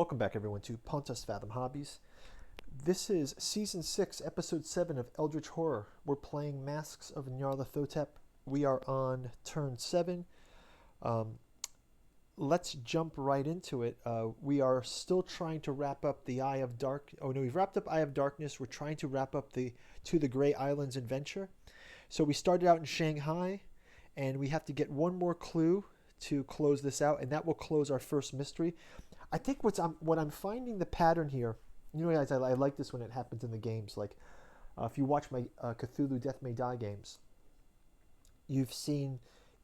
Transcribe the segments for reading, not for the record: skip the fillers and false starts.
Welcome back, everyone, to Pontos Fathom Hobbies. This is Season 6, Episode 7 of Eldritch Horror. We're playing Masks of Nyarlathotep. We are on turn 7. Let's jump right into it. We are still trying to wrap up the Eye of Dark. Oh no, we've wrapped up Eye of Darkness. We're trying to wrap up the To the Grey Islands adventure. So we started out in Shanghai, and we have to get one more clue to close this out, and that will close our first mystery. I think what I'm finding the pattern here, you know, guys, I like this when it happens in the games. Like, if you watch my Cthulhu Death May Die games, you've seen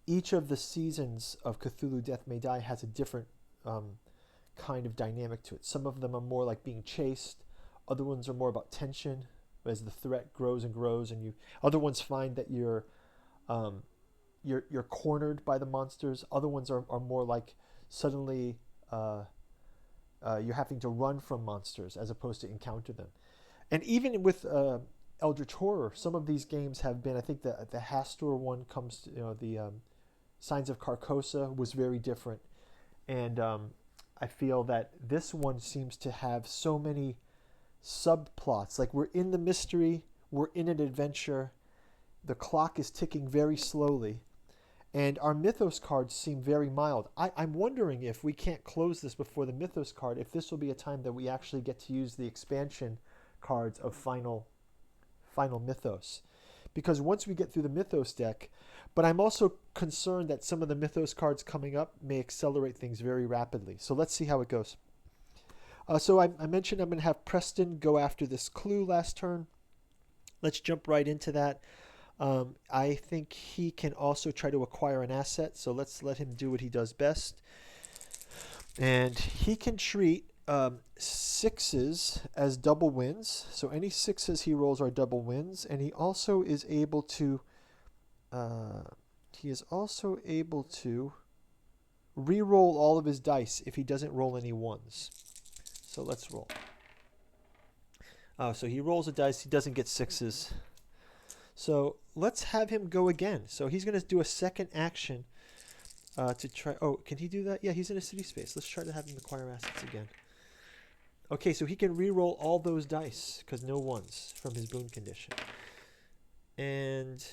each of the seasons of Cthulhu Death May Die has a different kind of dynamic to it. Some of them are more like being chased. Other ones are more about tension as the threat grows and grows, and other ones find that you're cornered by the monsters. Other ones are more like suddenly you're having to run from monsters as opposed to encounter them. And even with Eldritch Horror, some of these games have been, I think the Hastur one comes to, the Signs of Carcosa was very different. And I feel that this one seems to have so many subplots. Like, we're in the mystery, we're in an adventure, the clock is ticking very slowly, and our Mythos cards seem very mild. I'm wondering if we can't close this before the Mythos card, if this will be a time that we actually get to use the expansion cards of Final Mythos. Because once we get through the Mythos deck, but I'm also concerned that some of the Mythos cards coming up may accelerate things very rapidly. So let's see how it goes. So I mentioned I'm going to have Preston go after this clue last turn. Let's jump right into that. I think he can also try to acquire an asset, so let's let him do what he does best. And he can treat sixes as double wins, so any sixes he rolls are double wins, and he also is able to re-roll all of his dice if he doesn't roll any ones. So let's roll. So he rolls a dice, he doesn't get sixes. So let's have him go again. So he's going to do a second action to try. Oh, can he do that? Yeah, he's in a city space. Let's try to have him acquire assets again. Okay, so he can re-roll all those dice because no ones from his boon condition. And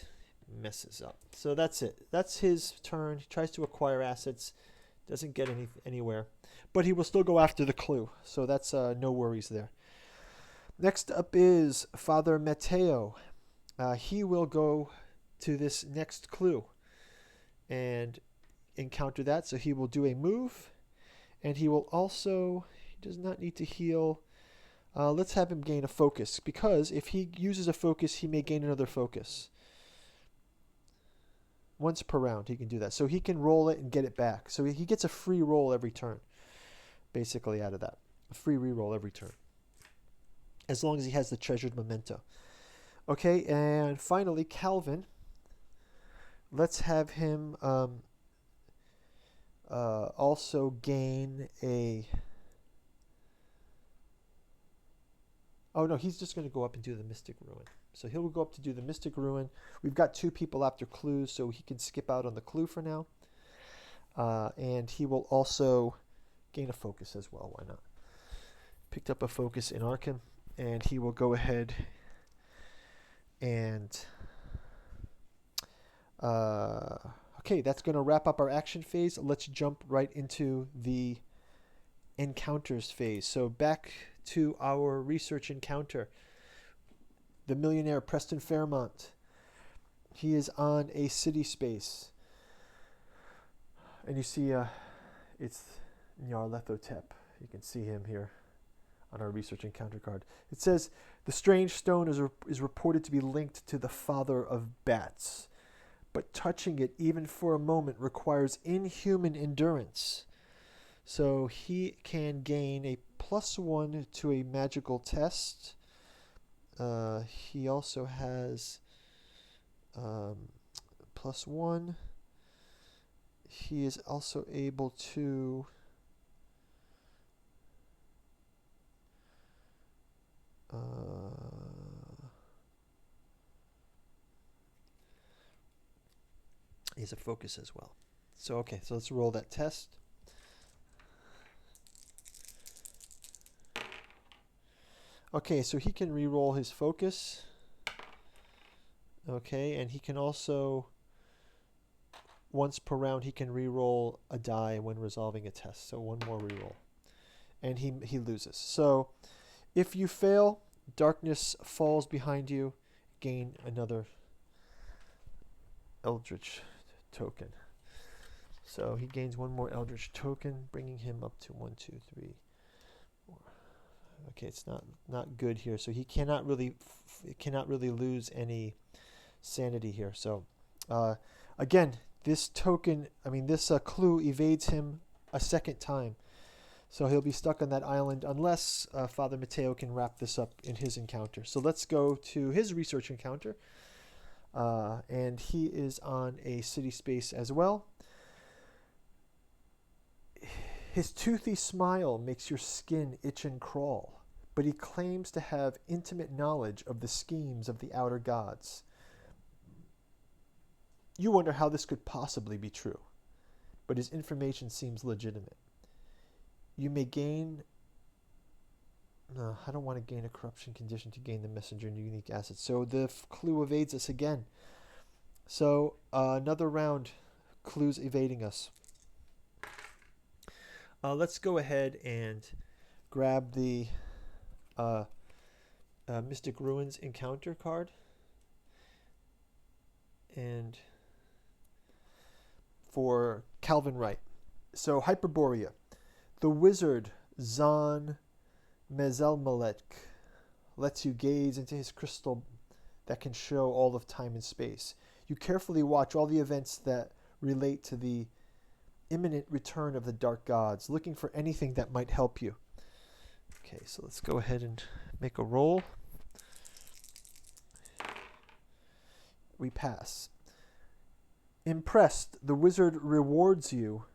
messes up. So that's it. That's his turn. He tries to acquire assets. Doesn't get anywhere. But he will still go after the clue. So that's no worries there. Next up is Father Matteo. He will go to this next clue and encounter that. So he will do a move, and he will also, he does not need to heal. Let's have him gain a focus, because if he uses a focus, he may gain another focus. Once per round, he can do that. So he can roll it and get it back. So he gets a free roll every turn, basically, out of that. A free reroll every turn, as long as he has the treasured memento. Okay, and finally, Calvin. Let's have him also gain a... Oh, no, he's just going to go up and do the Mystic Ruin. So he'll go up to do the Mystic Ruin. We've got two people after clues, so he can skip out on the clue for now. And he will also gain a focus as well. Why not? Picked up a focus in Arkham, and he will go ahead and okay, that's going to wrap up our action phase. Let's jump right into the encounters phase. So back to our research encounter. The millionaire Preston Fairmont. He is on a city space, and you see it's Nyarlathotep. You can see him here on our research encounter card. It says, the strange stone is reported to be linked to the father of bats, but touching it even for a moment requires inhuman endurance. So he can gain a +1 to a magical test. He also has +1. He is also able to he has a focus as well. So okay, so let's roll that test. Okay, so he can re-roll his focus. Okay, and he can also, once per round, he can re-roll a die when resolving a test. So one more re-roll. And he loses. So if you fail, darkness falls behind you. Gain another Eldritch token. So he gains one more Eldritch token, bringing him up to 1, 2, 3, 4. Okay, it's not good here. So he cannot really lose any sanity here. So again, this token, this clue evades him a second time. So he'll be stuck on that island unless Father Matteo can wrap this up in his encounter. So let's go to his research encounter. And he is on a city space as well. His toothy smile makes your skin itch and crawl, but he claims to have intimate knowledge of the schemes of the outer gods. You wonder how this could possibly be true, but his information seems legitimate. You may gain... No, I don't want to gain a corruption condition to gain the messenger and unique assets. So the clue evades us again. So another round, clues evading us. Let's go ahead and grab the Mystic Ruins encounter card. And for Calvin Wright. So Hyperborea. The wizard Zon Mezelmalek lets you gaze into his crystal that can show all of time and space. You carefully watch all the events that relate to the imminent return of the dark gods, looking for anything that might help you. Okay, so let's go ahead and make a roll. We pass. Impressed, the wizard rewards you.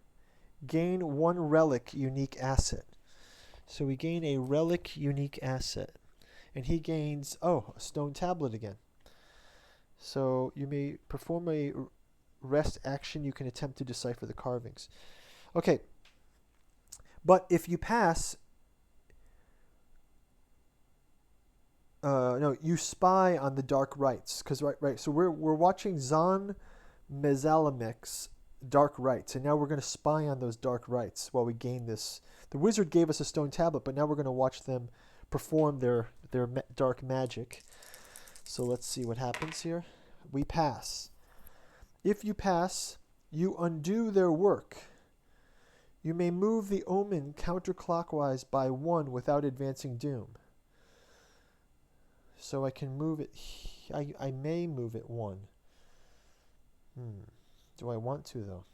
Gain one relic unique asset. So we gain a relic unique asset. And he gains, a stone tablet again. So you may perform a rest action. You can attempt to decipher the carvings. Okay. But if you pass, you spy on the dark rites. Because right. So we're watching Zon Mezalamek's dark rites, and now we're going to spy on those dark rites while we gain this. The wizard gave us a stone tablet, but now we're going to watch them perform their dark magic. So let's see what happens here. We pass. If you pass, you undo their work. You may move the omen counterclockwise by 1 without advancing doom. So I can move it. I may move it 1. Do I want to, though?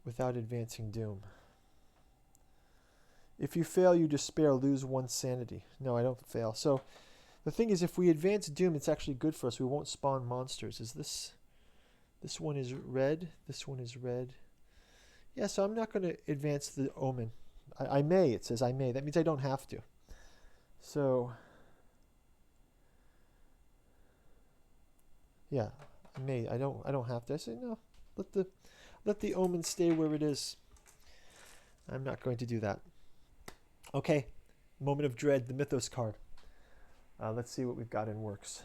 Without advancing doom. If you fail, you despair, lose 1 sanity. No, I don't fail. So the thing is, if we advance doom, it's actually good for us. We won't spawn monsters. Is this one is red? This one is red. Yeah, so I'm not going to advance the omen. I may. It says I may. That means I don't have to. So yeah, I may. I don't have to. I say no. Let the omen stay where it is. I'm not going to do that. Okay, Moment of Dread, the Mythos card. Let's see what we've got in works.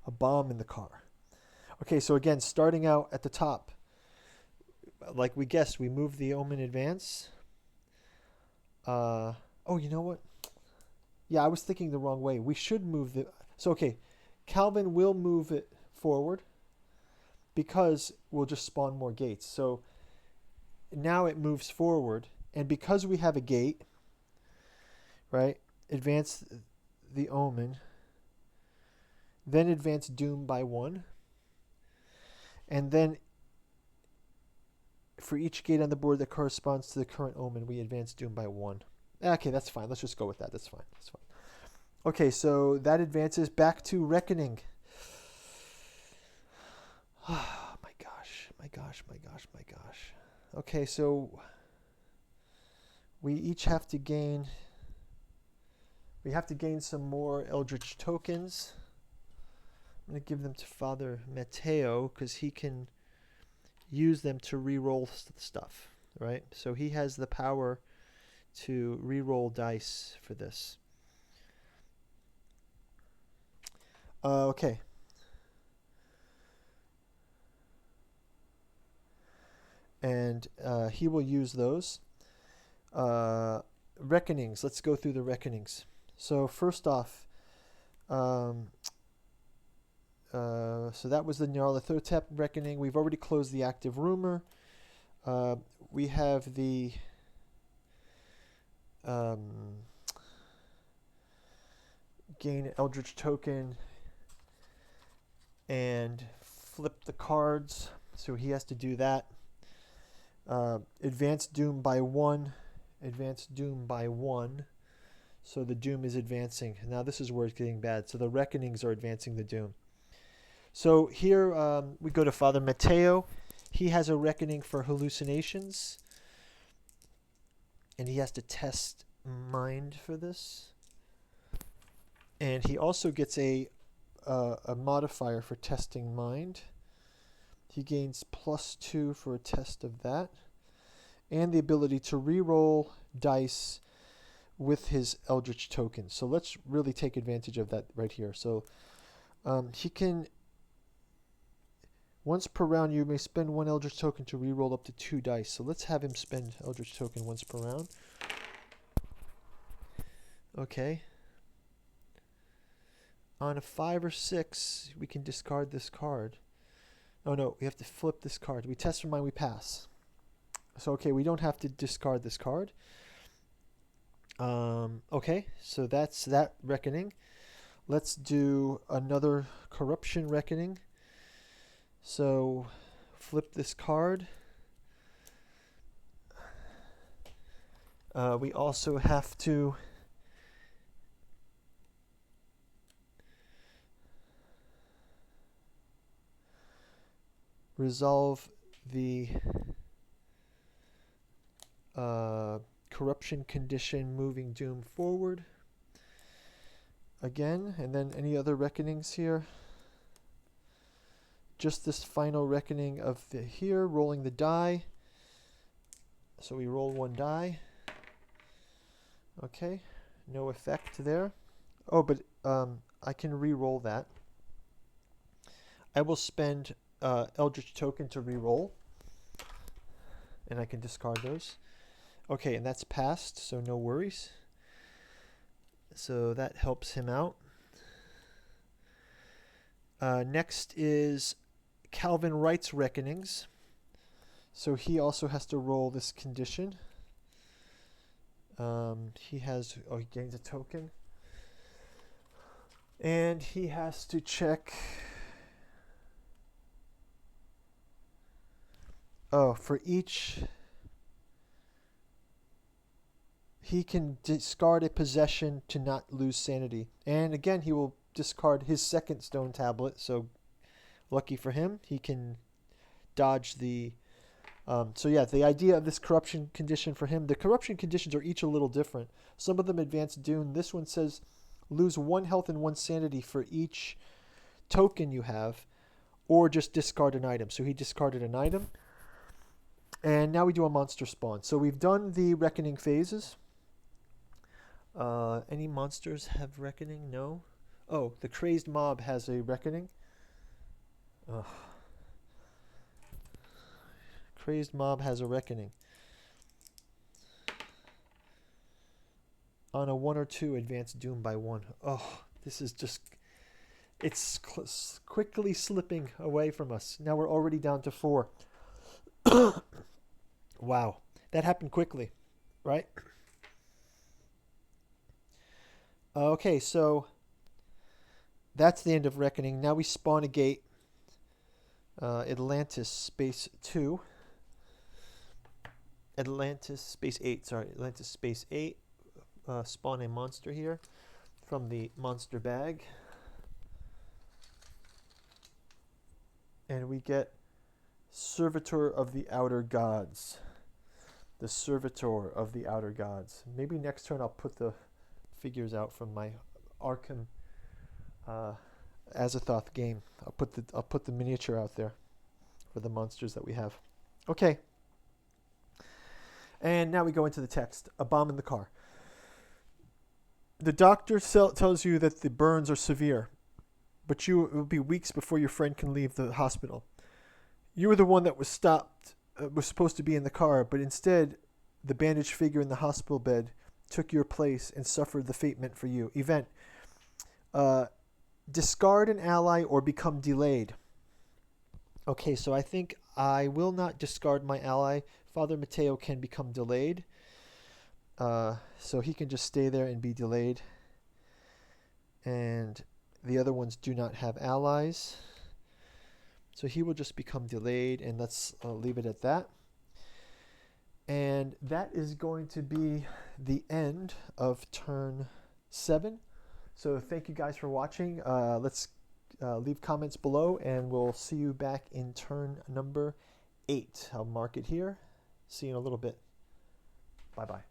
A bomb in the car. Okay, so again, starting out at the top, like we guessed, we move the omen advance. You know what? Yeah, I was thinking the wrong way. We should move the... So, okay, Calvin will move it forward because we'll just spawn more gates. So now it moves forward, and because we have a gate, right, advance the omen, then advance doom by 1, and then for each gate on the board that corresponds to the current omen, we advance doom by 1. Okay, that's fine. Let's just go with that. That's fine. Okay, so that advances back to Reckoning. Oh, my gosh. Okay, so we each have to gain... We have to gain some more Eldritch tokens. I'm going to give them to Father Matteo because he can use them to re-roll stuff, right? So he has the power to re-roll dice for this. Okay. And he will use those. Reckonings. Let's go through the reckonings. So first off, so that was the Nyarlathotep reckoning. We've already closed the active rumor. We have the gain an Eldritch token and flip the cards. So he has to do that. Advanced doom by 1. Advanced doom by 1. So the doom is advancing. Now this is where it's getting bad. So the reckonings are advancing the doom. So here we go to Father Matteo. He has a reckoning for hallucinations. And he has to test mind for this. And he also gets a modifier for testing mind. He gains +2 for a test of that. And the ability to re-roll dice with his Eldritch token. So let's really take advantage of that right here. So he can, once per round, you may spend 1 Eldritch token to re-roll up to 2 dice. So let's have him spend Eldritch token once per round. Okay. On a 5 or 6, we can discard this card. Oh no, we have to flip this card. We test for mind, we pass. So okay, we don't have to discard this card. Okay, so that's that reckoning. Let's do another corruption reckoning. So flip this card. We also have to resolve the corruption condition, moving doom forward again. And then any other reckonings here? Just this final reckoning of the here, rolling the die. So we roll 1 die. Okay, no effect there. Oh, but I can re-roll that. I will spend Eldritch token to re-roll, and I can discard those. Okay, and that's passed, so no worries. So that helps him out. Next is Calvin Wright's Reckonings. So he also has to roll this condition. He gains a token. And he has to check. Oh, for each, he can discard a possession to not lose sanity. And again, he will discard his second stone tablet. So lucky for him, he can dodge the... so yeah, the idea of this corruption condition for him, the corruption conditions are each a little different. Some of them advance doom. This one says lose 1 health and 1 sanity for each token you have, or just discard an item. So he discarded an item. And now we do a monster spawn. So we've done the reckoning phases. Any monsters have reckoning? No. Oh, the crazed mob has a reckoning. Ugh. Crazed mob has a reckoning. On a 1 or 2, advance doom by 1. Oh, this is just... It's quickly slipping away from us. Now we're already down to 4. Wow. That happened quickly, right? Okay, so that's the end of Reckoning. Now we spawn a gate. Atlantis space 2. Atlantis space 8. Sorry, Atlantis space 8. Spawn a monster here from the monster bag. And we get Servitor of the Outer Gods. The Servitor of the Outer Gods. Maybe next turn I'll put the figures out from my Arkham Azathoth game. I'll put the miniature out there for the monsters that we have. Okay. And now we go into the text. A bomb in the car. The doctor tells you that the burns are severe, but it will be weeks before your friend can leave the hospital. You were the one that was stopped, was supposed to be in the car, but instead, the bandaged figure in the hospital bed took your place and suffered the fate meant for you. Event. Discard an ally or become delayed. Okay, so I think I will not discard my ally. Father Matteo can become delayed. So he can just stay there and be delayed. And the other ones do not have allies. So he will just become delayed, and let's leave it at that. And that is going to be the end of turn 7. So thank you guys for watching. Let's leave comments below, and we'll see you back in turn number 8. I'll mark it here. See you in a little bit. Bye-bye.